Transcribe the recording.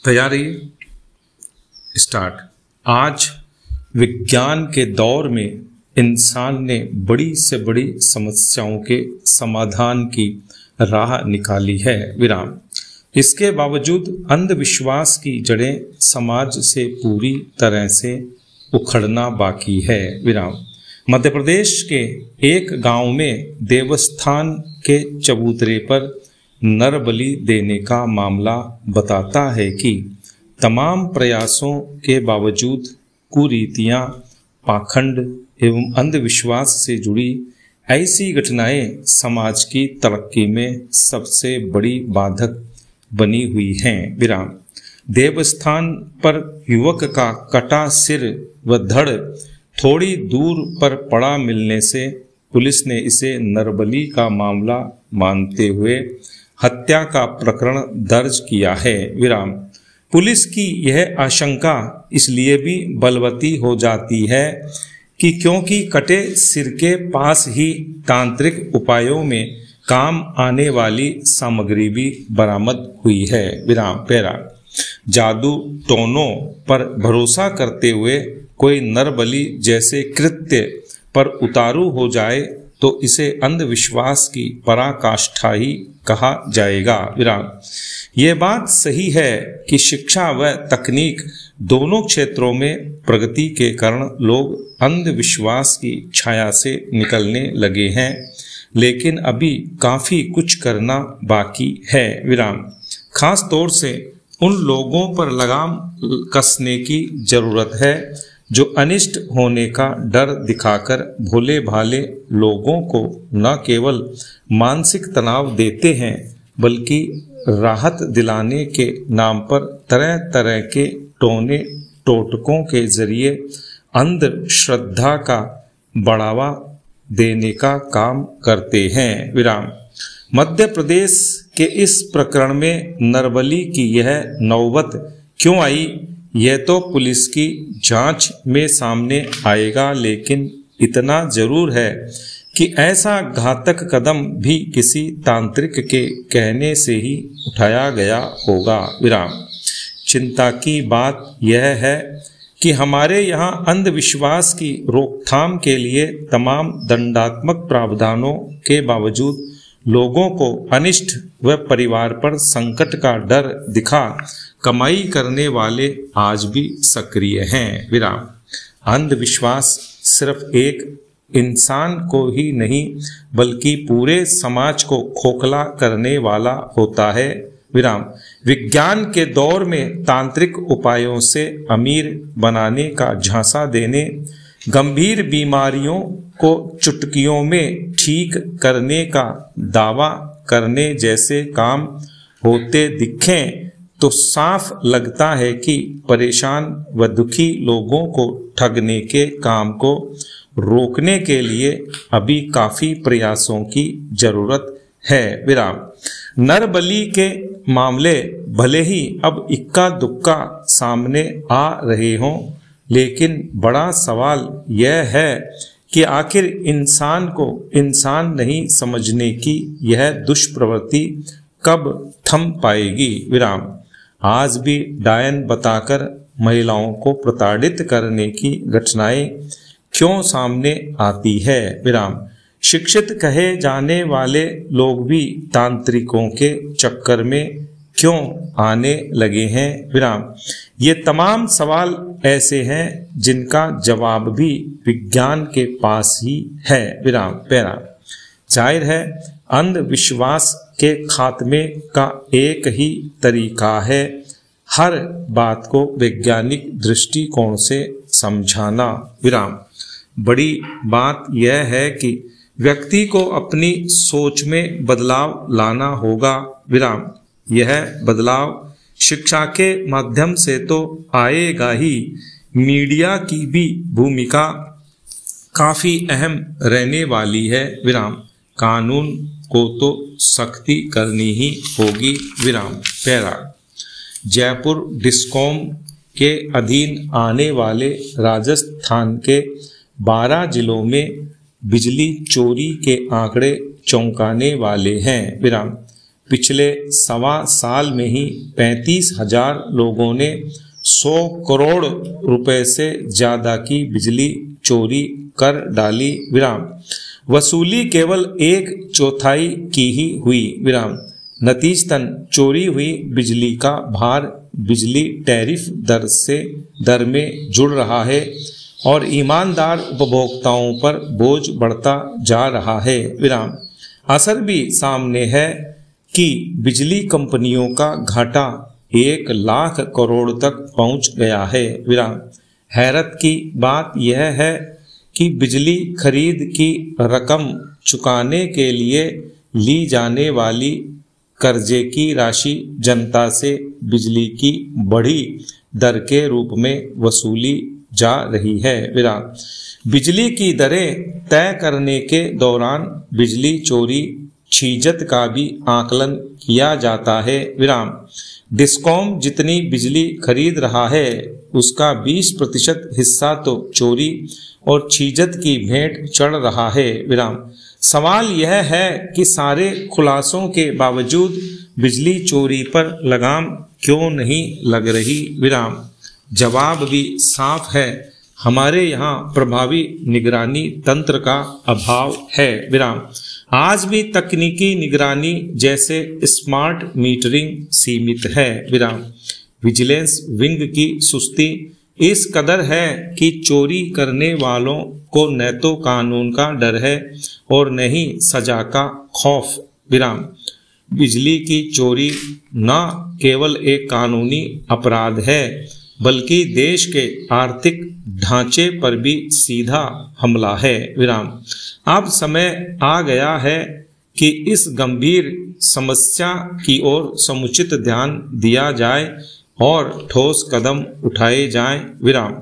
तैयारी स्टार्ट। आज विज्ञान के दौर में इंसान ने बड़ी से बड़ी समस्याओं के समाधान की राह निकाली है विराम। इसके बावजूद अंधविश्वास की जड़ें समाज से पूरी तरह से उखड़ना बाकी है विराम। मध्य प्रदेश के एक गांव में देवस्थान के चबूतरे पर नर बलि देने का मामला बताता है कि तमाम प्रयासों के बावजूद कुरीतियां, पाखंड एवं अंधविश्वास से जुड़ी ऐसी घटनाएं समाज की तरक्की में सबसे बड़ी बाधक बनी हुई हैं विराम। देवस्थान पर युवक का कटा सिर व धड़ थोड़ी दूर पर पड़ा मिलने से पुलिस ने इसे नरबली का मामला मानते हुए हत्या का प्रकरण दर्ज किया है विराम। पुलिस की यह आशंका इसलिए भी बलवती हो जाती है कि क्योंकि कटे सिर के पास ही तांत्रिक उपायों में काम आने वाली सामग्री भी बरामद हुई है विराम। पैरा जादू टोनों पर भरोसा करते हुए कोई नरबली जैसे कृत्य पर उतारू हो जाए तो इसे अंधविश्वास की पराकाष्ठा ही कहा जाएगा विराम। ये बात सही है कि शिक्षा व तकनीक दोनों क्षेत्रों में प्रगति के कारण लोग अंधविश्वास की छाया से निकलने लगे हैं, लेकिन अभी काफी कुछ करना बाकी है विराम। खास तौर से उन लोगों पर लगाम कसने की जरूरत है जो अनिष्ट होने का डर दिखाकर भोले भाले लोगों को न केवल मानसिक तनाव देते हैं बल्कि राहत दिलाने के नाम पर तरह तरह के टोने टोटकों के जरिए अंधश्रद्धा का बढ़ावा देने का काम करते हैं विराम। मध्य प्रदेश के इस प्रकरण में नरबली की यह नौबत क्यों आई, यह तो पुलिस की जांच में सामने आएगा, लेकिन इतना जरूर है कि ऐसा घातक कदम भी किसी तांत्रिक के कहने से ही उठाया गया होगा विराम। चिंता की बात यह है कि हमारे यहाँ अंधविश्वास की रोकथाम के लिए तमाम दंडात्मक प्रावधानों के बावजूद लोगों को अनिष्ट व परिवार पर संकट का डर दिखा कमाई करने वाले आज भी सक्रिय हैं विराम। अंधविश्वास सिर्फ एक इंसान को ही नहीं बल्कि पूरे समाज को खोखला करने वाला होता है विराम। विज्ञान के दौर में तांत्रिक उपायों से अमीर बनाने का झांसा देने, गंभीर बीमारियों को चुटकियों में ठीक करने का दावा करने जैसे काम होते दिखें तो साफ लगता है कि परेशान व दुखी लोगों को ठगने के काम को रोकने के लिए अभी काफी प्रयासों की जरूरत है विराम। नरबली के मामले भले ही अब इक्का दुक्का सामने आ रहे हों, लेकिन बड़ा सवाल यह है कि आखिर इंसान को इंसान नहीं समझने की यह दुष्प्रवृत्ति कब थम पाएगी विराम। आज भी डायन बताकर महिलाओं को प्रताड़ित करने की घटनाएं क्यों सामने आती है विराम। शिक्षित कहे जाने वाले लोग भी तांत्रिकों के चक्कर में क्यों आने लगे हैं विराम। ये तमाम सवाल ऐसे हैं जिनका जवाब भी विज्ञान के पास ही है विराम। पैरा जाहिर है अंधविश्वास के खात्मे का एक ही तरीका है हर बात को वैज्ञानिक दृष्टिकोण से समझाना विराम। बड़ी बात यह है कि व्यक्ति को अपनी सोच में बदलाव लाना होगा विराम। यह बदलाव शिक्षा के माध्यम से तो आएगा ही, मीडिया की भी भूमिका काफी अहम रहने वाली है विराम। कानून को तो सख्ती करनी ही होगी विराम। पैरा जयपुर डिस्कॉम के अधीन आने वाले राजस्थान के 12 जिलों में बिजली चोरी के आंकड़े चौंकाने वाले हैं विराम। पिछले 1.25 साल में ही 35,000 लोगों ने 100 करोड़ रुपए से ज्यादा की बिजली चोरी कर डाली। विराम। वसूली केवल 1/4 की ही हुई। विराम। नतीजतन चोरी हुई बिजली का भार बिजली टैरिफ दर में जुड़ रहा है और ईमानदार उपभोक्ताओं पर बोझ बढ़ता जा रहा है। विराम। असर भी सामने है कि बिजली कंपनियों का घाटा 1 लाख करोड़ तक पहुंच गया है। विराम। हैरत की बात यह है कि बिजली खरीद की रकम चुकाने के लिए ली जाने वाली कर्जे की राशि जनता से बिजली की बढ़ी दर के रूप में वसूली जा रही है। विराम। बिजली की दरें तय करने के दौरान बिजली चोरी छीजत का भी आकलन किया जाता है। विराम। डिस्कॉम जितनी बिजली खरीद रहा है उसका 20% हिस्सा तो चोरी और छीजत की भेंट चढ़ रहा है। विराम। सवाल यह है कि सारे खुलासों के बावजूद बिजली चोरी पर लगाम क्यों नहीं लग रही। विराम। जवाब भी साफ है, हमारे यहाँ प्रभावी निगरानी तंत्र का अभाव है। विराम। आज भी तकनीकी निगरानी जैसे स्मार्ट मीटरिंग सीमित है। विराम। विजिलेंस विंग की सुस्ती इस कदर है कि चोरी करने वालों को न तो कानून का डर है और न ही सजा का खौफ। विराम। बिजली की चोरी न केवल एक कानूनी अपराध है बल्कि देश के आर्थिक ढांचे पर भी सीधा हमला है। विराम। अब समय आ गया है कि इस गंभीर समस्या की ओर समुचित ध्यान दिया जाए और ठोस कदम उठाए जाएं। विराम।